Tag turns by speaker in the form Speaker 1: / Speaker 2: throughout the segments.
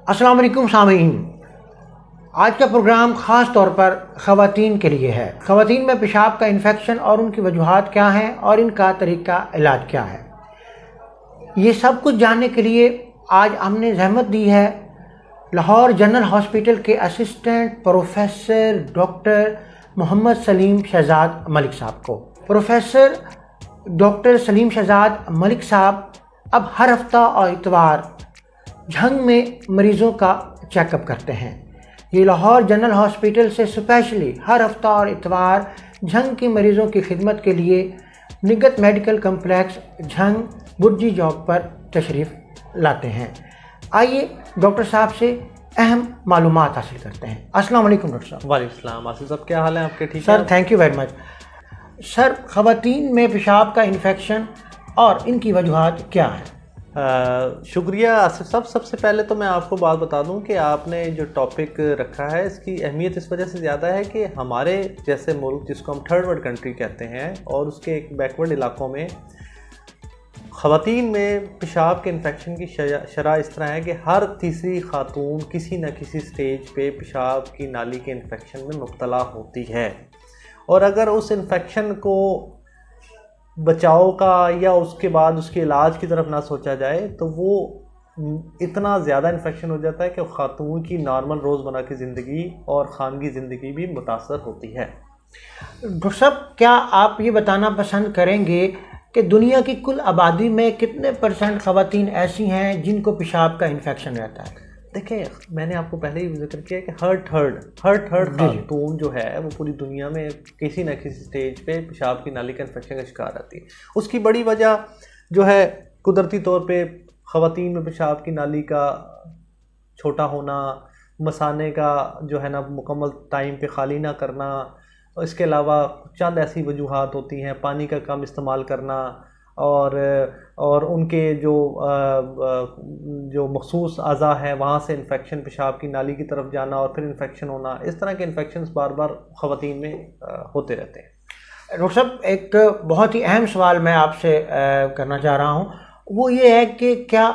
Speaker 1: السلام علیکم سامعین، آج کا پروگرام خاص طور پر خواتین کے لیے ہے۔ خواتین میں پیشاب کا انفیکشن اور ان کی وجوہات کیا ہیں اور ان کا طریقہ علاج کیا ہے، یہ سب کچھ جاننے کے لیے آج ہم نے زحمت دی ہے لاہور جنرل ہاسپٹل کے اسسٹنٹ پروفیسر ڈاکٹر محمد سلیم شہزاد ملک صاحب کو۔ پروفیسر ڈاکٹر سلیم شہزاد ملک صاحب اب ہر ہفتہ اور اتوار جھنگ میں مریضوں کا چیک اپ کرتے ہیں۔ یہ لاہور جنرل ہاسپٹل سے اسپیشلی ہر ہفتہ اور اتوار جھنگ کے مریضوں کی خدمت کے لیے نگت میڈیکل کمپلیکس جھنگ برجی چوک پر تشریف لاتے ہیں۔ آئیے ڈاکٹر صاحب سے اہم معلومات حاصل کرتے ہیں۔ السلام علیکم ڈاکٹر صاحب۔
Speaker 2: وعلیکم السلام آصف صاحب، کیا حال ہے آپ کے؟ ٹھیک
Speaker 1: سر، تھینک یو ویری مچ۔ سر، خواتین میں پیشاب کا انفیکشن اور ان کی وجوہات کیا ہیں؟
Speaker 2: شکریہ آصف صاحب۔ سب سے پہلے تو میں آپ کو بات بتا دوں کہ آپ نے جو ٹاپک رکھا ہے اس کی اہمیت اس وجہ سے زیادہ ہے کہ ہمارے جیسے ملک جس کو ہم تھرڈ ورلڈ کنٹری کہتے ہیں اور اس کے ایک بیکورڈ علاقوں میں خواتین میں پیشاب کے انفیکشن کی شرح اس طرح ہے کہ ہر تیسری خاتون کسی نہ کسی سٹیج پہ پیشاب کی نالی کے انفیکشن میں مبتلا ہوتی ہے، اور اگر اس انفیکشن کو بچاؤ کا یا اس کے بعد اس کے علاج کی طرف نہ سوچا جائے تو وہ اتنا زیادہ انفیکشن ہو جاتا ہے کہ خاتون کی نارمل روزمرہ کی زندگی اور خانگی زندگی بھی متاثر ہوتی ہے۔
Speaker 1: ڈاکٹر صاحب، کیا آپ یہ بتانا پسند کریں گے کہ دنیا کی کل آبادی میں کتنے % خواتین ایسی ہیں جن کو پیشاب کا انفیکشن رہتا ہے؟
Speaker 2: دیکھیں، میں نے آپ کو پہلے ہی ذکر کیا کہ ہر تھرڈ خاتون جو ہے وہ پوری دنیا میں کسی نہ کسی سٹیج پہ پیشاب کی نالی کا انفیکشن کا شکار رہتی ہے۔ اس کی بڑی وجہ جو ہے قدرتی طور پہ خواتین میں پیشاب کی نالی کا چھوٹا ہونا، مثانے کا جو ہے نا مکمل ٹائم پہ خالی نہ کرنا، اس کے علاوہ چند ایسی وجوہات ہوتی ہیں، پانی کا کم استعمال کرنا اور ان کے جو مخصوص اعضاء ہے وہاں سے انفیکشن پیشاب کی نالی کی طرف جانا اور پھر انفیکشن ہونا، اس طرح کے انفیکشنز بار بار خواتین میں ہوتے رہتے ہیں۔
Speaker 1: ڈاکٹر صاحب، ایک بہت ہی اہم سوال میں آپ سے کرنا چاہ رہا ہوں، وہ یہ ہے کہ کیا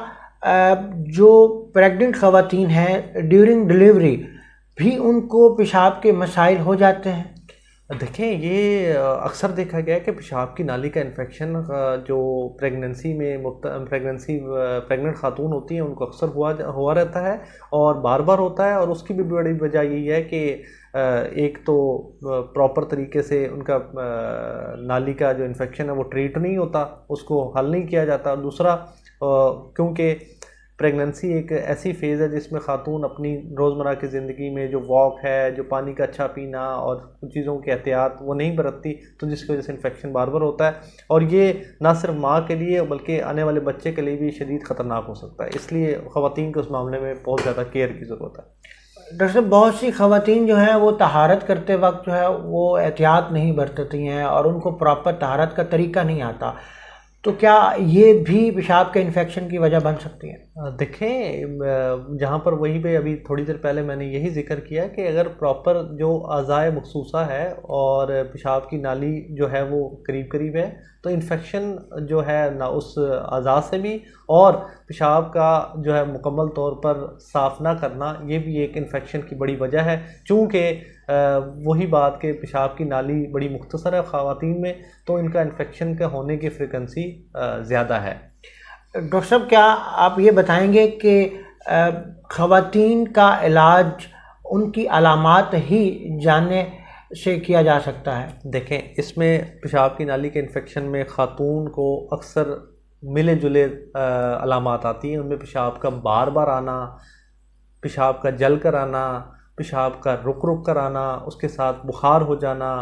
Speaker 1: جو پریگننٹ خواتین ہیں ڈیورنگ ڈلیوری بھی ان کو پیشاب کے مسائل ہو جاتے ہیں؟
Speaker 2: دیکھیں، یہ اکثر دیکھا گیا ہے کہ پیشاب کی نالی کا انفیکشن جو پریگننٹ خاتون ہوتی ہیں ان کو اکثر ہوا رہتا ہے اور بار بار ہوتا ہے، اور اس کی بھی بڑی وجہ یہی ہے کہ ایک تو پراپر طریقے سے ان کا نالی کا جو انفیکشن ہے وہ ٹریٹ نہیں ہوتا، اس کو حل نہیں کیا جاتا، اور دوسرا کیونکہ پریگننسی ایک ایسی فیز ہے جس میں خاتون اپنی روزمرہ کی زندگی میں جو واک ہے، جو پانی کا اچھا پینا اور کچھ چیزوں کی احتیاط وہ نہیں برتتی، تو جس کی وجہ سے انفیکشن بار بار ہوتا ہے، اور یہ نہ صرف ماں کے لیے بلکہ آنے والے بچے کے لیے بھی شدید خطرناک ہو سکتا ہے۔ اس لیے خواتین کو اس معاملے میں بہت زیادہ کیئر کی ضرورت ہے۔
Speaker 1: ڈاکٹر صاحب، بہت سی خواتین جو ہیں وہ طہارت کرتے وقت جو ہے وہ احتیاط نہیں برتتی ہیں اور ان کو پراپر طہارت کا طریقہ نہیں آتا، تو کیا یہ بھی پیشاب کے انفیکشن کی وجہ بن سکتی ہے؟
Speaker 2: دیکھیں، جہاں پر وہیں پہ ابھی تھوڑی دیر پہلے میں نے یہی ذکر کیا کہ اگر پراپر جو اعضاء مخصوصہ ہے اور پیشاب کی نالی جو ہے وہ قریب ہے تو انفیکشن جو ہے نہ اس اعضاء سے بھی، اور پیشاب کا جو ہے مکمل طور پر صاف نہ کرنا یہ بھی ایک انفیکشن کی بڑی وجہ ہے، چونکہ وہی بات کہ پیشاب کی نالی بڑی مختصر ہے خواتین میں، تو ان کا انفیکشن کا ہونے کی فریکوینسی زیادہ ہے۔
Speaker 1: ڈاکٹر صاحب، کیا آپ یہ بتائیں گے کہ خواتین کا علاج ان کی علامات ہی جاننے سے کیا جا سکتا ہے؟
Speaker 2: دیکھیں، اس میں پیشاب کی نالی کے انفیکشن میں خاتون کو اکثر ملے جلے علامات آتی ہیں، ان میں پیشاب کا بار بار آنا، پیشاب کا جل کر آنا، پیشاب کا رک کر آنا، اس کے ساتھ بخار ہو جانا،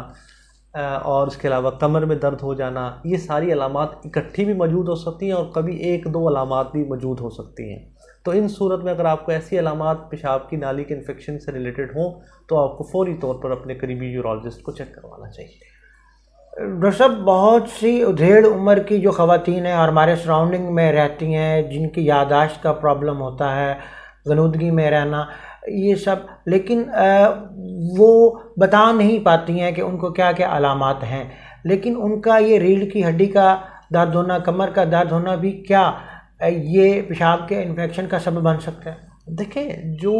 Speaker 2: اور اس کے علاوہ کمر میں درد ہو جانا، یہ ساری علامات اکٹھی بھی موجود ہو سکتی ہیں اور کبھی ایک دو علامات بھی موجود ہو سکتی ہیں۔ تو ان صورت میں اگر آپ کو ایسی علامات پیشاب کی نالی کے انفیکشن سے ریلیٹڈ ہوں تو آپ کو فوری طور پر اپنے قریبی یورولوجسٹ کو چیک کروانا چاہیے۔
Speaker 1: ڈاکٹر صاحب، بہت سی ادھیڑ عمر کی جو خواتین ہیں اور ہمارے سراؤنڈنگ میں رہتی ہیں، جن کی یادداشت کا پرابلم ہوتا ہے، غنودگی میں رہنا، یہ سب، لیکن وہ بتا نہیں پاتی ہیں کہ ان کو کیا کیا علامات ہیں، لیکن ان کا یہ ریڑھ کی ہڈی کا درد ہونا، کمر کا درد ہونا بھی کیا یہ پیشاب کے انفیکشن کا سبب بن سکتا ہے؟
Speaker 2: دیکھیں جو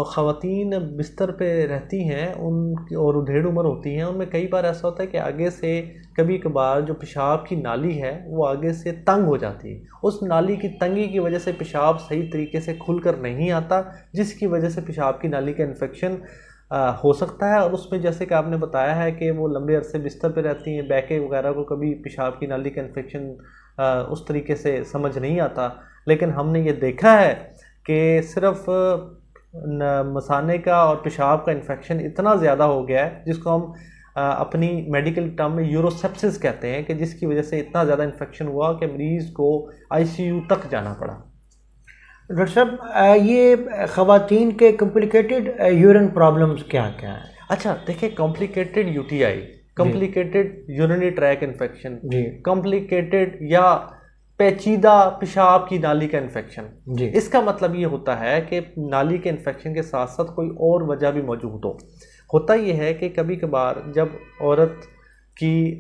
Speaker 2: خواتین بستر پہ رہتی ہیں ان کی اور ادھیڑ عمر ہوتی ہیں، ان میں کئی بار ایسا ہوتا ہے کہ آگے سے کبھی کبھار جو پیشاب کی نالی ہے وہ آگے سے تنگ ہو جاتی ہے. اس نالی کی تنگی کی وجہ سے پیشاب صحیح طریقے سے کھل کر نہیں آتا، جس کی وجہ سے پیشاب کی نالی کا انفیکشن ہو سکتا ہے. اور اس میں جیسے کہ آپ نے بتایا ہے کہ وہ لمبے عرصے بستر پہ رہتی ہیں، بیکے وغیرہ کو کبھی پیشاب کی نالی کا انفیکشن اس طریقے سے سمجھ نہیں آتا. لیکن ہم نے یہ دیکھا ہے کہ صرف مثانے کا اور پیشاب کا انفیکشن اتنا زیادہ ہو گیا ہے، جس کو ہم اپنی میڈیکل ٹرم میں یوروسیپسس کہتے ہیں، کہ جس کی وجہ سے اتنا زیادہ انفیکشن ہوا کہ مریض کو ICU تک جانا پڑا.
Speaker 1: ڈاکٹر صاحب یہ خواتین کے کمپلیکیٹڈ یورین پرابلمز کیا کیا ہیں؟
Speaker 2: اچھا دیکھیں، complicated UTI، complicated urinary track infection, complicated یا پیچیدہ پیشاب کی نالی کا انفیکشن. اس کا مطلب یہ ہوتا ہے کہ نالی کے انفیکشن کے ساتھ ساتھ کوئی اور وجہ بھی موجود ہوتا یہ ہے کہ کبھی کبھار جب عورت کی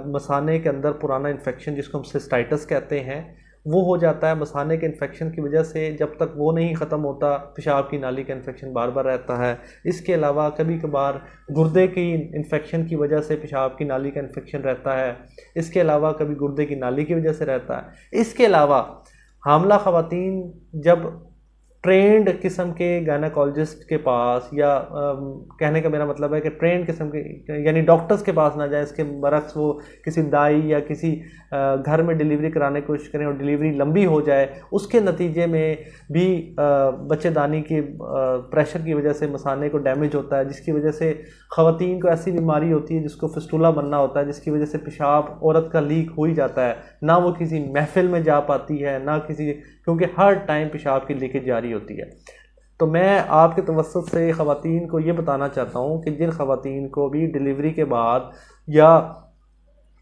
Speaker 2: مثانے کے اندر پرانا انفیکشن جس کو ہم سسٹائٹس کہتے ہیں وہ ہو جاتا ہے، مثانے کے انفیکشن کی وجہ سے جب تک وہ نہیں ختم ہوتا پیشاب کی نالی کا انفیکشن بار بار رہتا ہے. اس کے علاوہ کبھی کبھار گردے کی انفیکشن کی وجہ سے پیشاب کی نالی کا انفیکشن رہتا ہے. اس کے علاوہ کبھی گردے کی نالی کی وجہ سے رہتا ہے. اس کے علاوہ حاملہ خواتین جب ٹرینڈ قسم کے گائنیکالوجسٹ کے پاس، یا کہنے کا میرا مطلب ہے کہ ٹرینڈ قسم کے یعنی ڈاکٹرز کے پاس نہ جائیں، اس کے برعکس وہ کسی دائی یا کسی گھر میں ڈیلیوری کرانے کی کوشش کریں اور ڈیلیوری لمبی ہو جائے، اس کے نتیجے میں بھی بچے دانی کی پریشر کی وجہ سے مثانے کو ڈیمیج ہوتا ہے، جس کی وجہ سے خواتین کو ایسی بیماری ہوتی ہے جس کو فسٹولا بننا ہوتا ہے، جس کی وجہ سے پیشاب عورت کا لیک ہو ہی جاتا ہے. نہ وہ کسی محفل میں جا پاتی ہے، نہ کسی، کیونکہ ہر ٹائم پیشاب کی لیکیج جاری ہوتی ہے. تو میں آپ کے توسط سے خواتین کو یہ بتانا چاہتا ہوں کہ جن خواتین کو بھی ڈیلیوری کے بعد یا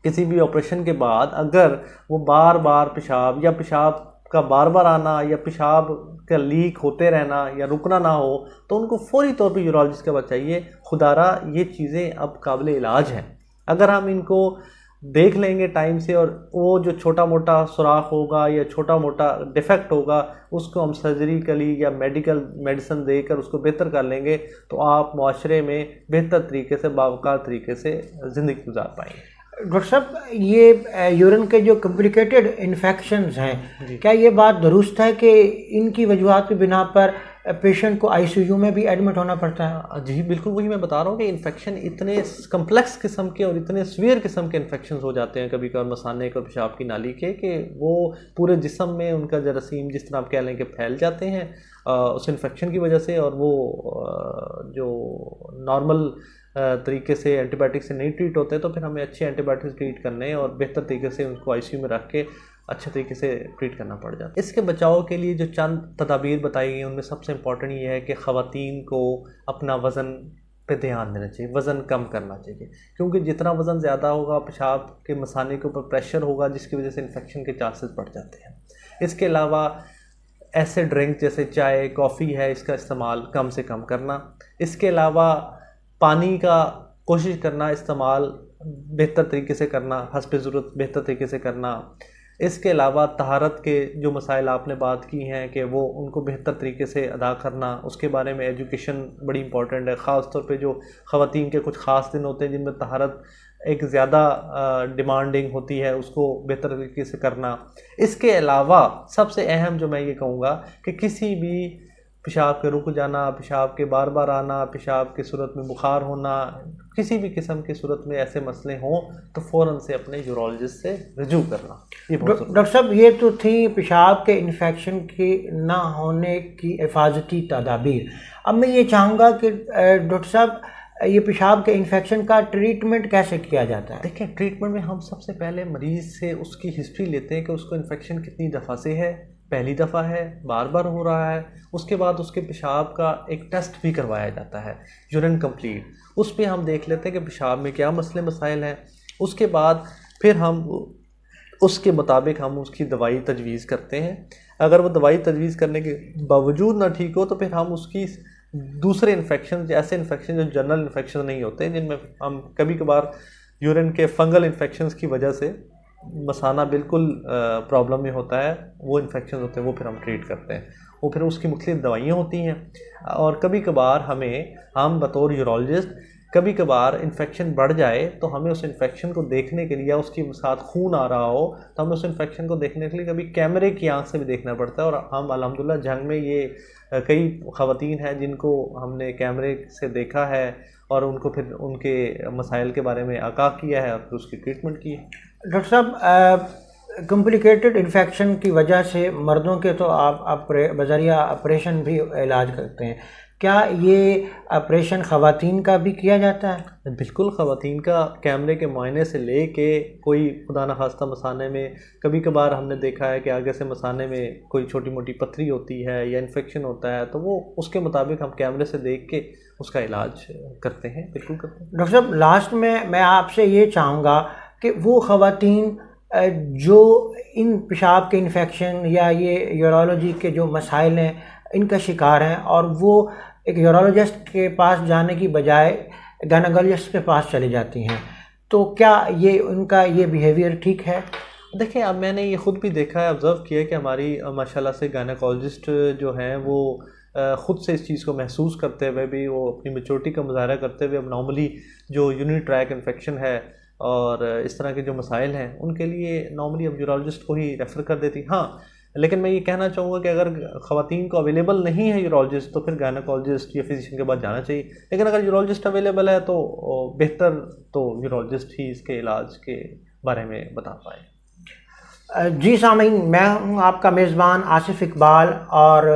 Speaker 2: کسی بھی آپریشن کے بعد اگر وہ بار بار پیشاب یا پیشاب کا بار بار آنا یا پیشاب کا لیک ہوتے رہنا یا رکنا نہ ہو، تو ان کو فوری طور پہ یورولوجسٹ کے پاس چاہیے. خدارہ یہ چیزیں اب قابل علاج ہیں. اگر ہم ان کو دیکھ لیں گے ٹائم سے، اور وہ جو چھوٹا موٹا سوراخ ہوگا یا چھوٹا موٹا ڈیفیکٹ ہوگا اس کو ہم سرجریکلی یا میڈیسن دے کر اس کو بہتر کر لیں گے، تو آپ معاشرے میں بہتر طریقے سے باوقار طریقے سے زندگی گزار پائیں گے.
Speaker 1: ڈاکٹر صاحب یہ یورین کے جو کمپلیکیٹڈ انفیکشنز ہیں، کیا یہ بات درست ہے کہ ان کی وجوہات کی بنا پر پیشنٹ کو ICU میں بھی ایڈمٹ ہونا پڑتا ہے؟
Speaker 2: جی بالکل، وہی میں بتا رہا ہوں کہ انفیکشن اتنے کمپلیکس قسم کے اور اتنے سویئر قسم کے انفیکشنز ہو جاتے ہیں کبھی کبھار مثانے اور پیشاب کی نالی کے، کہ وہ پورے جسم میں ان کا جراثیم جس طرح آپ کہہ لیں کہ پھیل جاتے ہیں اس انفیکشن کی وجہ سے، اور وہ جو نارمل طریقے سے اینٹی بایوٹک سے نہیں ٹریٹ ہوتے، تو پھر ہمیں اچھے اینٹی بایوٹک ٹریٹ کرنے اور بہتر طریقے سے ان کو ICU میں رکھ کے اچھے طریقے سے ٹریٹ کرنا پڑ جاتا ہے. اس کے بچاؤ کے لیے جو چند تدابیر بتائی گئی ان میں سب سے امپورٹنٹ یہ ہے کہ خواتین کو اپنا وزن پہ دھیان دینا چاہیے، وزن کم کرنا چاہیے، کیونکہ جتنا وزن زیادہ ہوگا پیشاب کے مثانے کے اوپر پریشر ہوگا، جس کی وجہ سے انفیکشن کے چانسز بڑھ جاتے ہیں. اس کے علاوہ ایسے ڈرنک جیسے چائے، کافی ہے، اس کا استعمال کم سے کم کرنا. اس کے علاوہ پانی کا کوشش کرنا استعمال بہتر طریقے سے کرنا، حسب ضرورت بہتر طریقے سے کرنا. اس کے علاوہ طہارت کے جو مسائل آپ نے بات کی ہیں کہ وہ ان کو بہتر طریقے سے ادا کرنا، اس کے بارے میں ایجوکیشن بڑی امپورٹنٹ ہے، خاص طور پہ جو خواتین کے کچھ خاص دن ہوتے ہیں جن میں طہارت ایک زیادہ ڈیمانڈنگ ہوتی ہے، اس کو بہتر طریقے سے کرنا. اس کے علاوہ سب سے اہم جو میں یہ کہوں گا کہ کسی بھی پیشاب کے رک جانا، پیشاب کے بار بار آنا، پیشاب کی صورت میں بخار ہونا، کسی بھی قسم کی صورت میں ایسے مسئلے ہوں تو فوراً سے اپنے یورولوجسٹ سے رجوع کرنا.
Speaker 1: ڈاکٹر صاحب یہ تو تھی پیشاب کے انفیکشن کی نہ ہونے کی حفاظتی تدابیر. اب میں یہ چاہوں گا کہ ڈاکٹر صاحب یہ پیشاب کے انفیکشن کا ٹریٹمنٹ کیسے کیا جاتا ہے؟
Speaker 2: دیکھیں ٹریٹمنٹ میں ہم سب سے پہلے مریض سے اس کی ہسٹری لیتے ہیں کہ اس کو انفیکشن کتنی دفعہ سے ہے، پہلی دفعہ ہے، بار بار ہو رہا ہے. اس کے بعد اس کے پیشاب کا ایک ٹیسٹ بھی کروایا جاتا ہے، یورین کمپلیٹ. اس پہ ہم دیکھ لیتے ہیں کہ پیشاب میں کیا مسئلے مسائل ہیں. اس کے بعد پھر ہم اس کے مطابق ہم اس کی دوائی تجویز کرتے ہیں. اگر وہ دوائی تجویز کرنے کے باوجود نہ ٹھیک ہو تو پھر ہم اس کی دوسرے انفیکشن، ایسے انفیکشن جو جنرل انفیکشن نہیں ہوتے، جن میں ہم کبھی کبھار یورین کے فنگل انفیکشنز کی وجہ سے مثانہ بالکل پرابلم میں ہوتا ہے، وہ انفیکشن ہوتے ہیں، وہ پھر ہم ٹریٹ کرتے ہیں. وہ پھر اس کی مختلف دوائیاں ہوتی ہیں، اور کبھی کبھار ہم بطور یورولوجسٹ کبھی کبھار انفیکشن بڑھ جائے تو ہمیں اس انفیکشن کو دیکھنے کے لیے، یا اس کے ساتھ خون آ رہا ہو تو ہمیں اس انفیکشن کو دیکھنے کے لیے کبھی کیمرے کی آنکھ سے بھی دیکھنا پڑتا ہے. اور ہم الحمدللہ جنگ میں یہ کئی خواتین ہیں جن کو ہم نے کیمرے سے دیکھا ہے اور ان کو پھر ان کے مسائل کے بارے میں آگاہ کیا ہے اور پھر اس کی ٹریٹمنٹ کی ہے.
Speaker 1: ڈاکٹر صاحب، کمپلیکیٹڈ انفیکشن کی وجہ سے مردوں کے تو آپ بذریعہ آپریشن بھی علاج کرتے ہیں، کیا یہ آپریشن خواتین کا بھی کیا جاتا ہے؟
Speaker 2: بالکل، خواتین کا کیمرے کے معائنے سے لے کے کوئی خدا نخواستہ مثانے میں کبھی کبھار ہم نے دیکھا ہے کہ آگے سے مثانے میں کوئی چھوٹی موٹی پتھری ہوتی ہے یا انفیکشن ہوتا ہے تو وہ اس کے مطابق ہم کیمرے سے دیکھ کے اس کا علاج کرتے ہیں. بالکل کرتے ہیں.
Speaker 1: ڈاکٹر صاحب، لاسٹ میں آپ سے یہ چاہوں گا کہ وہ خواتین جو ان پیشاب کے انفیکشن یا یہ یورولوجی کے جو مسائل ہیں ان کا شکار ہیں اور وہ ایک یورولوجسٹ کے پاس جانے کی بجائے گائنیکولوجسٹ کے پاس چلی جاتی ہیں، تو کیا یہ ان کا یہ بیہیویئر ٹھیک ہے؟
Speaker 2: دیکھیں، اب میں نے یہ خود بھی دیکھا ہے، آبزرو کیا کہ ہماری ماشاءاللہ سے گائنیکولوجسٹ جو ہیں وہ خود سے اس چیز کو محسوس کرتے ہوئے بھی، وہ اپنی میچورٹی کا مظاہرہ کرتے ہوئے اب نارملی جو یونی ٹریک انفیکشن ہے اور اس طرح کے جو مسائل ہیں ان کے لیے نارملی اب یورولوجسٹ کو ہی ریفر کر دیتی. ہاں، لیکن میں یہ کہنا چاہوں گا کہ اگر خواتین کو اویلیبل نہیں ہے یورولوجسٹ تو پھر گائنیکولوجسٹ یا فزیشین کے پاس جانا چاہیے، لیکن اگر یورولوجسٹ اویلیبل ہے تو بہتر تو یورولوجسٹ ہی اس کے علاج کے بارے میں بتا پائے.
Speaker 1: جی سامعین، میں ہوں آپ کا میزبان آصف اقبال، اور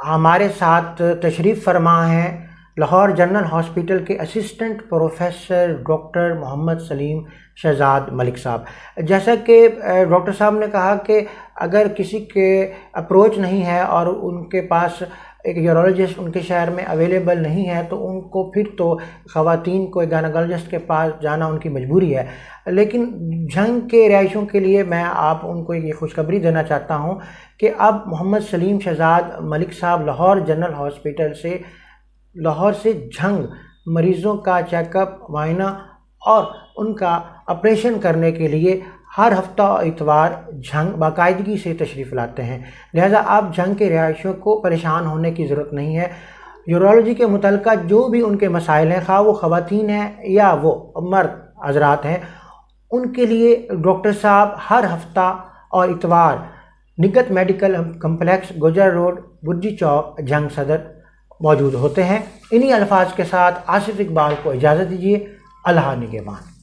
Speaker 1: ہمارے ساتھ تشریف فرما ہیں لاہور جنرل ہاسپٹل کے اسسٹنٹ پروفیسر ڈاکٹر محمد سلیم شہزاد ملک صاحب. جیسا کہ ڈاکٹر صاحب نے کہا کہ اگر کسی کے اپروچ نہیں ہے اور ان کے پاس ایک یورولوجسٹ ان کے شہر میں اویلیبل نہیں ہے تو ان کو پھر تو خواتین کو ایک گائنیکولوجسٹ کے پاس جانا ان کی مجبوری ہے. لیکن جنگ کے رہائشیوں کے لیے میں آپ ان کو یہ خوشخبری دینا چاہتا ہوں کہ اب محمد سلیم شہزاد ملک صاحب لاہور جنرل ہاسپٹل سے لاہور سے جنگ مریضوں کا چیک اپ، معائنہ اور ان کا آپریشن کرنے کے لیے ہر ہفتہ اتوار جنگ باقاعدگی سے تشریف لاتے ہیں. لہذا آپ جنگ کے رہائشیوں کو پریشان ہونے کی ضرورت نہیں ہے. یورولوجی کے متعلقہ جو بھی ان کے مسائل ہیں، خواہ وہ خواتین ہیں یا وہ مرد حضرات ہیں، ان کے لیے ڈاکٹر صاحب ہر ہفتہ اور اتوار نگت میڈیکل کمپلیکس، گجر روڈ، برجی چوک، جنگ صدر موجود ہوتے ہیں. انہی الفاظ کے ساتھ آصف اقبال کو اجازت دیجیے. اللہ نگہبان.